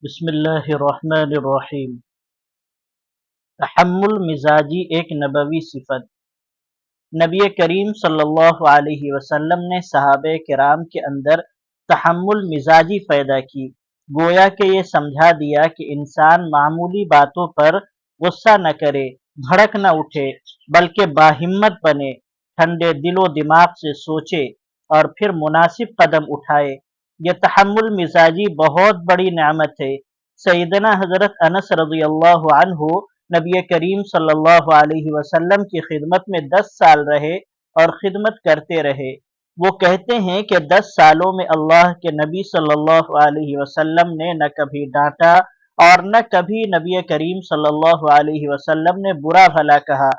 بسم اللہ الرحمن الرحیم۔ تحمل مزاجی ایک نبوی صفت۔ نبی کریم صلی اللہ علیہ وسلم نے صحابہ کرام کے اندر تحمل مزاجی پیدا کی، گویا کہ یہ سمجھا دیا کہ انسان معمولی باتوں پر غصہ نہ کرے، بھڑک نہ اٹھے، بلکہ باہمت بنے، ٹھنڈے دل و دماغ سے سوچے اور پھر مناسب قدم اٹھائے۔ یہ تحمل مزاجی بہت بڑی نعمت ہے۔ سیدنا حضرت انس رضی اللہ عنہ نبی کریم صلی اللہ علیہ وسلم کی خدمت میں 10 سال رہے اور خدمت کرتے رہے۔ وہ کہتے ہیں کہ 10 سالوں میں اللہ کے نبی صلی اللہ علیہ وسلم نے نہ کبھی ڈانٹا اور نہ کبھی نبی کریم صلی اللہ علیہ وسلم نے برا بھلا کہا۔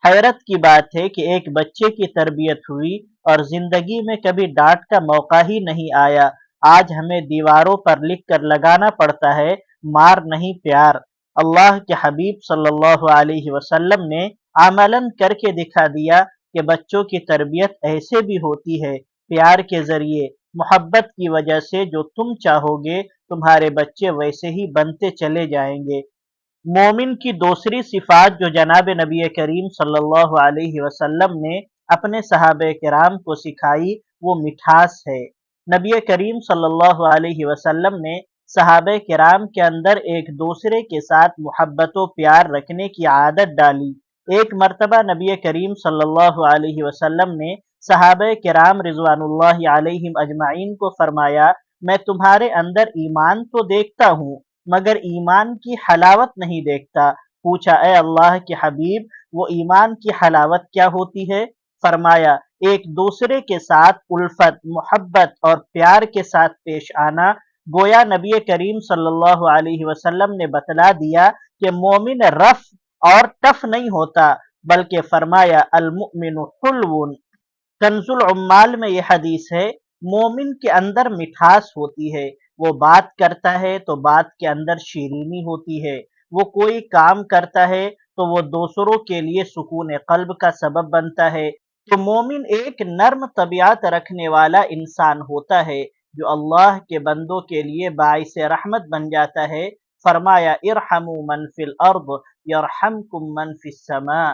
حیرت کی بات ہے کہ ایک بچے کی تربیت ہوئی اور زندگی میں کبھی ڈانٹ کا موقع ہی نہیں آیا۔ آج ہمیں دیواروں پر لکھ کر لگانا پڑتا ہے، مار نہیں پیار۔ اللہ کے حبیب صلی اللہ علیہ وسلم نے عملاً کر کے دکھا دیا کہ بچوں کی تربیت ایسے بھی ہوتی ہے، پیار کے ذریعے، محبت کی وجہ سے جو تم چاہو گے تمہارے بچے ویسے ہی بنتے چلے جائیں گے۔ مومن کی دوسری صفات جو جناب نبی کریم صلی اللہ علیہ وسلم نے اپنے صحابہ کرام کو سکھائی وہ مٹھاس ہے۔ نبی کریم صلی اللہ علیہ وسلم نے صحابہ کرام کے اندر ایک دوسرے کے ساتھ محبت و پیار رکھنے کی عادت ڈالی۔ ایک مرتبہ نبی کریم صلی اللہ علیہ وسلم نے صحابہ کرام رضوان اللہ علیہم اجمعین کو فرمایا، میں تمہارے اندر ایمان تو دیکھتا ہوں مگر ایمان کی حلاوت نہیں دیکھتا۔ پوچھا، اے اللہ کے حبیب وہ ایمان کی حلاوت کیا ہوتی ہے؟ فرمایا، ایک دوسرے کے ساتھ الفت، محبت اور پیار کے ساتھ پیش آنا۔ گویا نبی کریم صلی اللہ علیہ وسلم نے بتلا دیا کہ مومن رف اور ٹف نہیں ہوتا، بلکہ فرمایا المؤمن حلو۔ کنز العمال میں یہ حدیث ہے، مومن کے اندر مٹھاس ہوتی ہے، وہ بات کرتا ہے تو بات کے اندر شیرینی ہوتی ہے، وہ کوئی کام کرتا ہے تو وہ دوسروں کے لیے سکون قلب کا سبب بنتا ہے۔ تو مومن ایک نرم طبیعت رکھنے والا انسان ہوتا ہے جو اللہ کے بندوں کے لیے باعث رحمت بن جاتا ہے۔ فرمایا ارحموا من فی الارض یرحمکم من فی السماء۔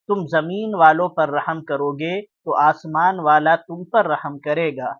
تم زمین والوں پر رحم کرو گے تو آسمان والا تم پر رحم کرے گا۔